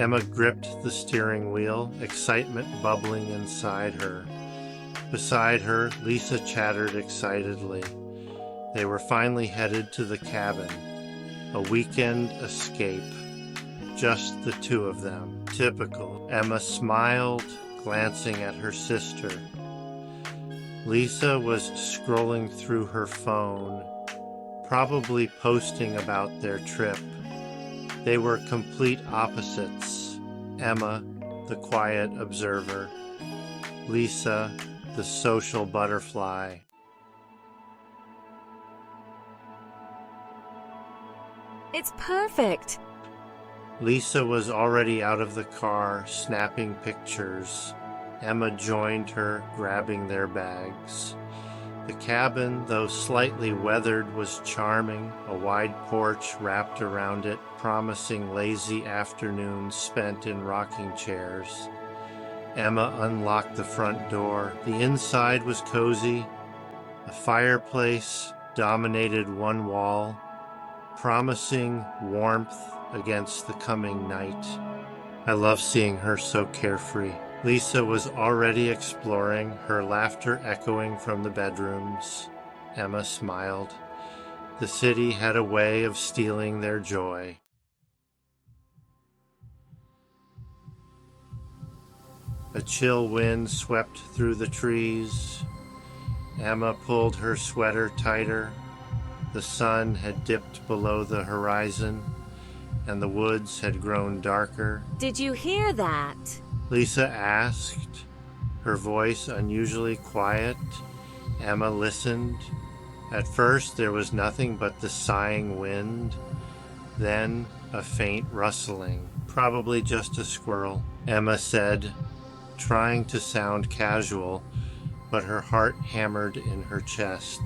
Emma gripped the steering wheel, excitement bubbling inside her. Beside her, Lisa chattered excitedly. They were finally headed to the cabin. A weekend escape. Just the two of them. Typical. Emma smiled, glancing at her sister. Lisa was scrolling through her phone, probably posting about their trip. They were complete opposites. Emma, the quiet observer. Lisa, the social butterfly. It's perfect. Lisa was already out of the car, snapping pictures. Emma joined her, grabbing their bags. The cabin, though slightly weathered, was charming, a wide porch wrapped around it, promising lazy afternoons spent in rocking chairs. Emma unlocked the front door. The inside was cozy. A fireplace dominated one wall, promising warmth against the coming night. I love seeing her so carefree. Lisa was already exploring, her laughter echoing from the bedrooms. Emma smiled. The city had a way of stealing their joy. A chill wind swept through the trees. Emma pulled her sweater tighter. The sun had dipped below the horizon, and the woods had grown darker. Did you hear that? Lisa asked, her voice unusually quiet. Emma listened. At first there was nothing but the sighing wind, then a faint rustling. Probably just a squirrel, Emma said, trying to sound casual, but her heart hammered in her chest.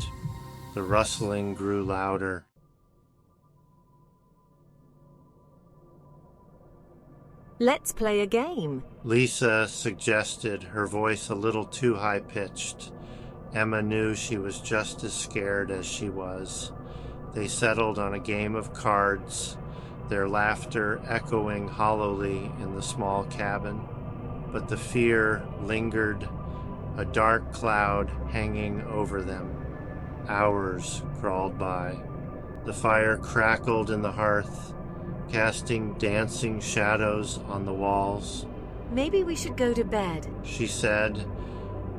The rustling grew louder. Let's play a game. Lisa suggested, her voice a little too high-pitched. Emma knew she was just as scared as she was. They settled on a game of cards, their laughter echoing hollowly in the small cabin. But the fear lingered, a dark cloud hanging over them. Hours crawled by. The fire crackled in the hearth, casting dancing shadows on the walls. Maybe we should go to bed, She said,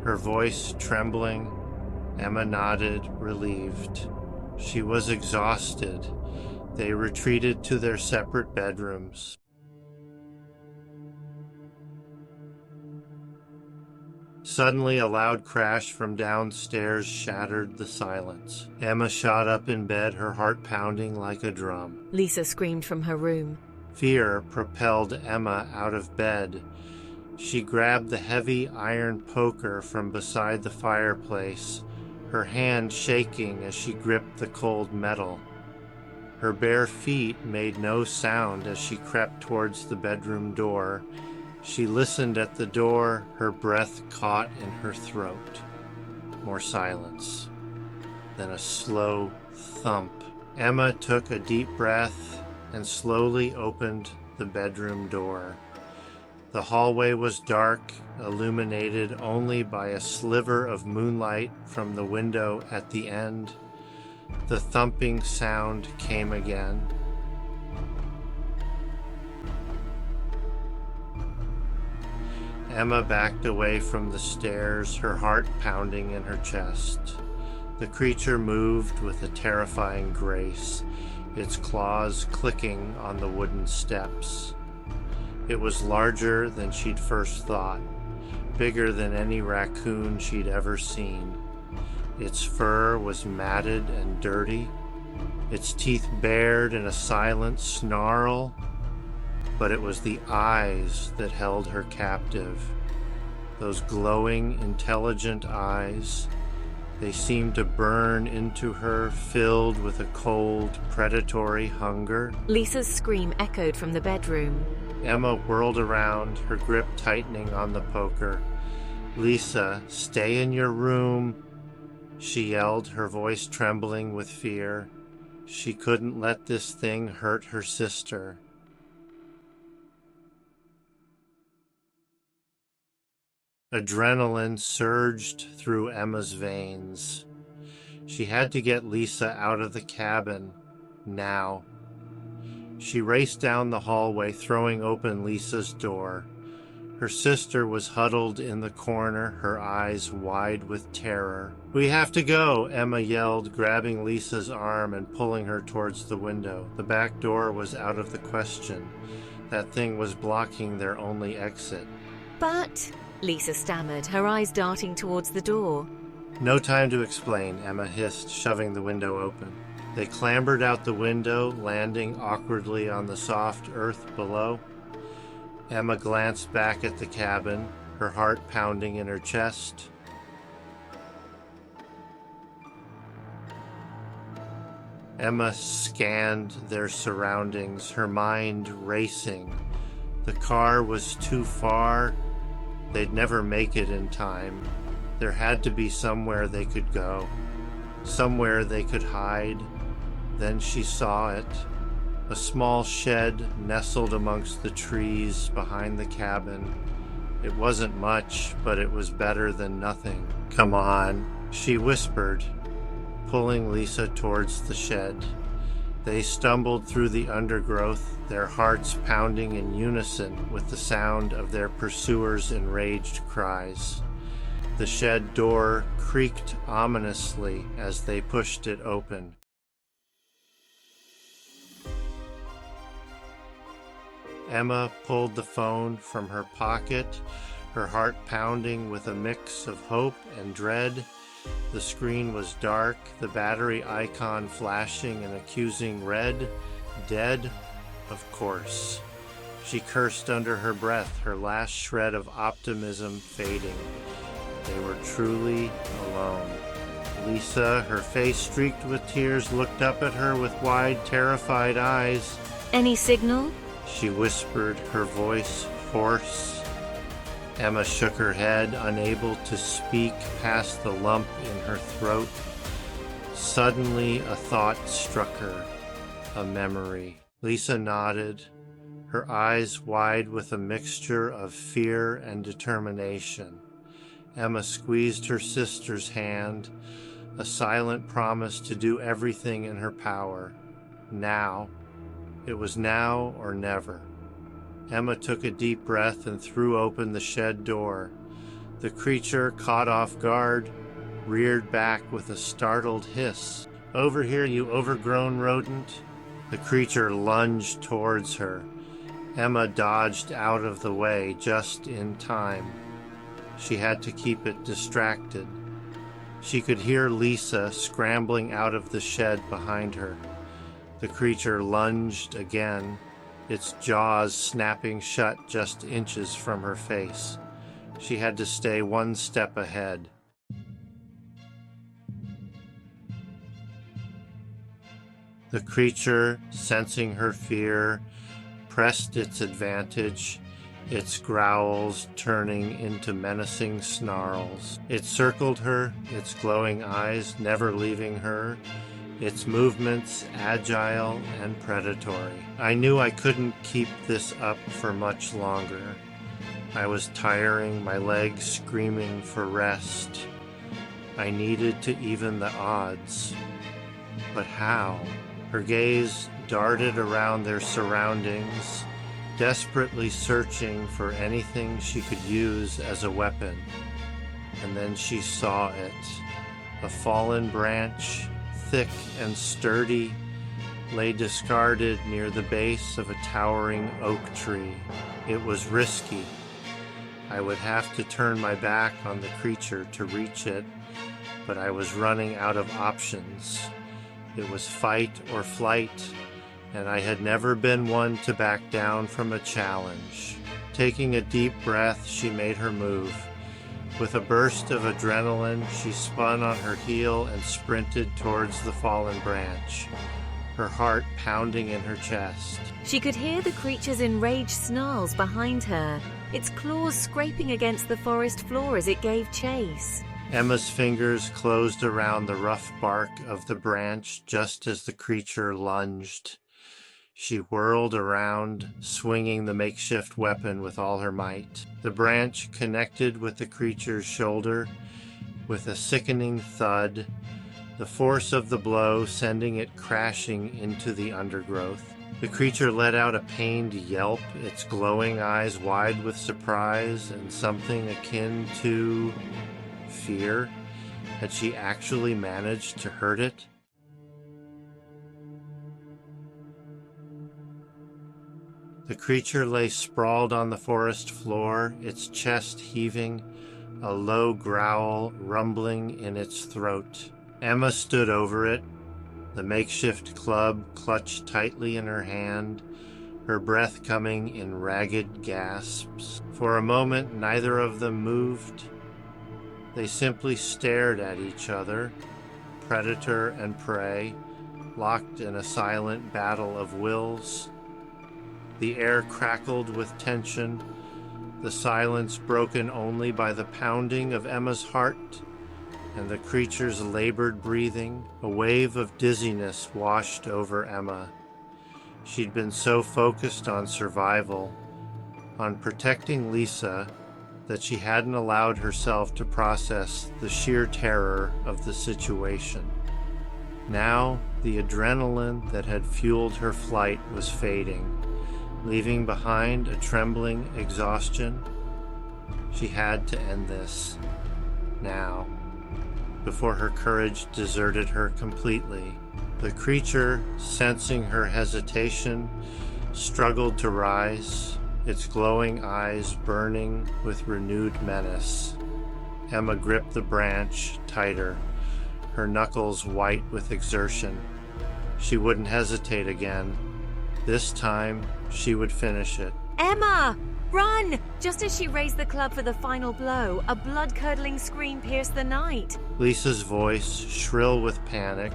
her voice trembling. Emma nodded, relieved. She was exhausted. They retreated to their separate bedrooms. Suddenly, a loud crash from downstairs shattered the silence. Emma shot up in bed, her heart pounding like a drum. Lisa screamed from her room. Fear propelled Emma out of bed. She grabbed the heavy iron poker from beside the fireplace, her hand shaking as she gripped the cold metal. Her bare feet made no sound as she crept towards the bedroom door. She listened at the door, her breath caught in her throat. More silence. Then a slow thump. Emma took a deep breath and slowly opened the bedroom door. The hallway was dark, illuminated only by a sliver of moonlight from the window at the end. The thumping sound came again. Emma backed away from the stairs, her heart pounding in her chest. The creature moved with a terrifying grace, its claws clicking on the wooden steps. It was larger than she'd first thought, bigger than any raccoon she'd ever seen. Its fur was matted and dirty, its teeth bared in a silent snarl, but it was the eyes that held her captive. Those glowing, intelligent eyes, they seemed to burn into her, filled with a cold, predatory hunger. Lisa's scream echoed from the bedroom. Emma whirled around, her grip tightening on the poker. "Lisa, stay in your room," she yelled, her voice trembling with fear. She couldn't let this thing hurt her sister. Adrenaline surged through Emma's veins. She had to get Lisa out of the cabin, now. She raced down the hallway, throwing open Lisa's door. Her sister was huddled in the corner, her eyes wide with terror. "We have to go," Emma yelled, grabbing Lisa's arm and pulling her towards the window. The back door was out of the question. That thing was blocking their only exit. But, Lisa stammered, her eyes darting towards the door. "No time to explain," Emma hissed, shoving the window open. They clambered out the window, landing awkwardly on the soft earth below. Emma glanced back at the cabin, her heart pounding in her chest. Emma scanned their surroundings, her mind racing. The car was too far. They'd never make it in time. There had to be somewhere they could go, somewhere they could hide. Then she saw it. A small shed nestled amongst the trees behind the cabin. It wasn't much, but it was better than nothing. "Come on," she whispered, pulling Lisa towards the shed. They stumbled through the undergrowth, their hearts pounding in unison with the sound of their pursuers' enraged cries. The shed door creaked ominously as they pushed it open. Emma pulled the phone from her pocket, her heart pounding with a mix of hope and dread. The screen was dark, the battery icon flashing an accusing red. Dead? Of course. She cursed under her breath, her last shred of optimism fading. They were truly alone. Lisa, her face streaked with tears, looked up at her with wide, terrified eyes. "Any signal?" she whispered, her voice hoarse. Emma shook her head, unable to speak past the lump in her throat. Suddenly, a thought struck her, a memory. Lisa nodded, her eyes wide with a mixture of fear and determination. Emma squeezed her sister's hand, a silent promise to do everything in her power. Now. It was now or never. Emma took a deep breath and threw open the shed door. The creature, caught off guard, reared back with a startled hiss. "Over here, you overgrown rodent!" The creature lunged towards her. Emma dodged out of the way just in time. She had to keep it distracted. She could hear Lisa scrambling out of the shed behind her. The creature lunged again, its jaws snapping shut just inches from her face. She had to stay one step ahead. The creature, sensing her fear, pressed its advantage, its growls turning into menacing snarls. It circled her, its glowing eyes never leaving her, its movements agile and predatory. I knew I couldn't keep this up for much longer. I was tiring, my legs screaming for rest. I needed to even the odds. But how? Her gaze darted around their surroundings, desperately searching for anything she could use as a weapon. And then she saw it. A fallen branch, thick and sturdy, lay discarded near the base of a towering oak tree. It was risky. I would have to turn my back on the creature to reach it, but I was running out of options. It was fight or flight, and I had never been one to back down from a challenge. Taking a deep breath, she made her move. With a burst of adrenaline, she spun on her heel and sprinted towards the fallen branch, her heart pounding in her chest. She could hear the creature's enraged snarls behind her, its claws scraping against the forest floor as it gave chase. Emma's fingers closed around the rough bark of the branch just as the creature lunged. She whirled around, swinging the makeshift weapon with all her might. The branch connected with the creature's shoulder with a sickening thud, the force of the blow sending it crashing into the undergrowth. The creature let out a pained yelp, its glowing eyes wide with surprise and something akin to fear. Had she actually managed to hurt it? The creature lay sprawled on the forest floor, its chest heaving, a low growl rumbling in its throat. Emma stood over it, the makeshift club clutched tightly in her hand, her breath coming in ragged gasps. For a moment, neither of them moved. They simply stared at each other, predator and prey, locked in a silent battle of wills. The air crackled with tension, the silence broken only by the pounding of Emma's heart and the creature's labored breathing. A wave of dizziness washed over Emma. She'd been so focused on survival, on protecting Lisa, that she hadn't allowed herself to process the sheer terror of the situation. Now, the adrenaline that had fueled her flight was fading, leaving behind a trembling exhaustion. She had to end this, now, before her courage deserted her completely. The creature, sensing her hesitation, struggled to rise, its glowing eyes burning with renewed menace. Emma gripped the branch tighter, her knuckles white with exertion. She wouldn't hesitate again. This time, she would finish it. Emma! Run! Just as she raised the club for the final blow, a blood-curdling scream pierced the night. Lisa's voice, shrill with panic,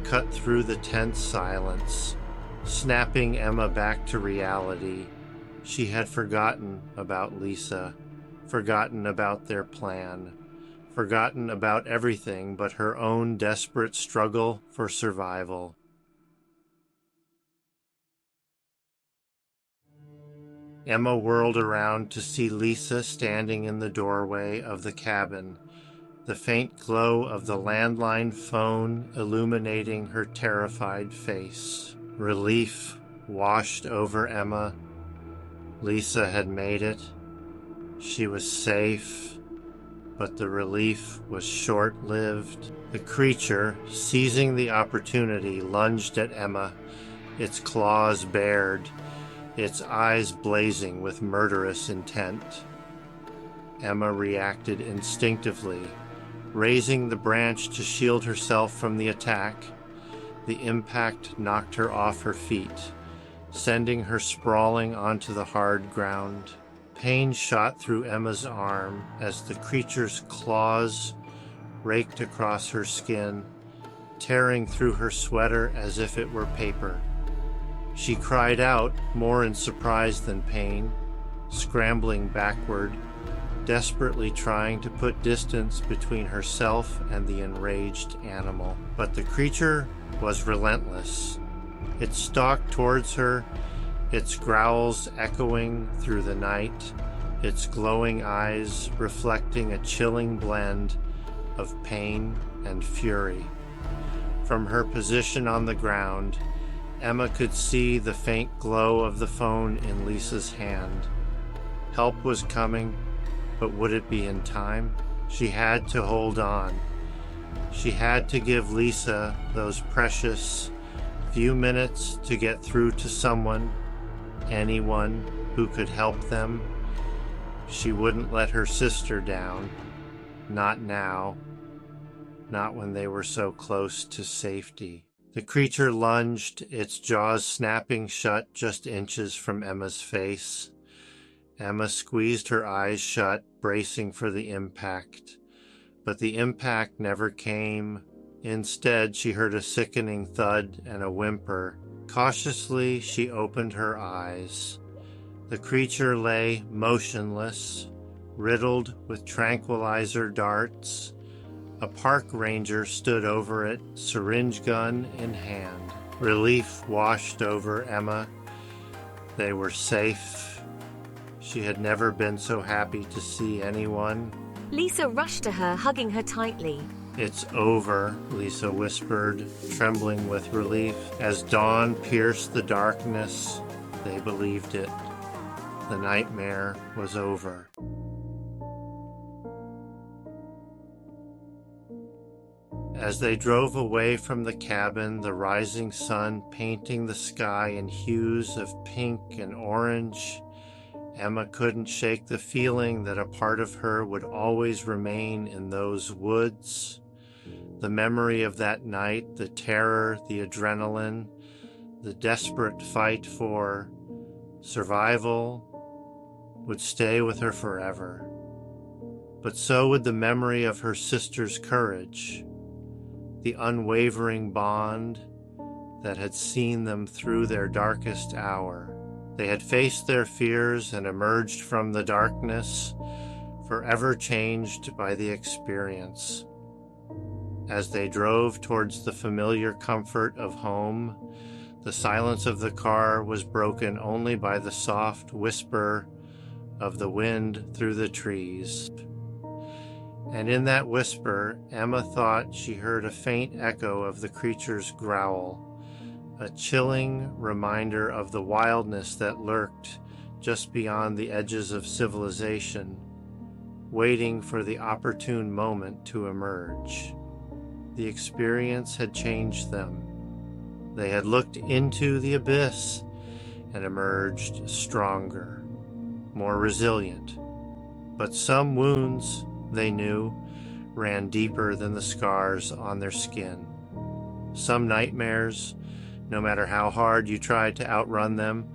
cut through the tense silence, snapping Emma back to reality. She had forgotten about Lisa, forgotten about their plan, forgotten about everything but her own desperate struggle for survival. Emma whirled around to see Lisa standing in the doorway of the cabin, the faint glow of the landline phone illuminating her terrified face. Relief washed over Emma. Lisa had made it. She was safe, but the relief was short-lived. The creature, seizing the opportunity, lunged at Emma, its claws bared, its eyes blazing with murderous intent. Emma reacted instinctively, raising the branch to shield herself from the attack. The impact knocked her off her feet, sending her sprawling onto the hard ground. Pain shot through Emma's arm as the creature's claws raked across her skin, tearing through her sweater as if it were paper. She cried out, more in surprise than pain, scrambling backward, desperately trying to put distance between herself and the enraged animal. But the creature was relentless. It stalked towards her, its growls echoing through the night, its glowing eyes reflecting a chilling blend of pain and fury. From her position on the ground, Emma could see the faint glow of the phone in Lisa's hand. Help was coming, but would it be in time? She had to hold on. She had to give Lisa those precious few minutes to get through to someone, anyone who could help them. She wouldn't let her sister down. Not now. Not when they were so close to safety. The creature lunged, its jaws snapping shut just inches from Emma's face. Emma squeezed her eyes shut, bracing for the impact. But the impact never came. Instead, she heard a sickening thud and a whimper. Cautiously, she opened her eyes. The creature lay motionless, riddled with tranquilizer darts. A park ranger stood over it, syringe gun in hand. Relief washed over Emma. They were safe. She had never been so happy to see anyone. Lisa rushed to her, hugging her tightly. "It's over," Lisa whispered, trembling with relief. As dawn pierced the darkness, they believed it. The nightmare was over. As they drove away from the cabin, the rising sun painting the sky in hues of pink and orange, Emma couldn't shake the feeling that a part of her would always remain in those woods. The memory of that night, the terror, the adrenaline, the desperate fight for survival would stay with her forever. But so would the memory of her sister's courage, the unwavering bond that had seen them through their darkest hour. They had faced their fears and emerged from the darkness, forever changed by the experience. As they drove towards the familiar comfort of home, the silence of the car was broken only by the soft whisper of the wind through the trees. And in that whisper, Emma thought she heard a faint echo of the creature's growl, a chilling reminder of the wildness that lurked just beyond the edges of civilization, waiting for the opportune moment to emerge. The experience had changed them. They had looked into the abyss and emerged stronger, more resilient. But some wounds, they knew, ran deeper than the scars on their skin. Some nightmares, no matter how hard you tried to outrun them,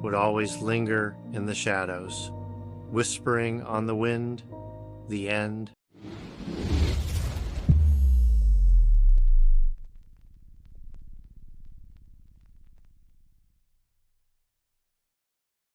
would always linger in the shadows, whispering on the wind, the end.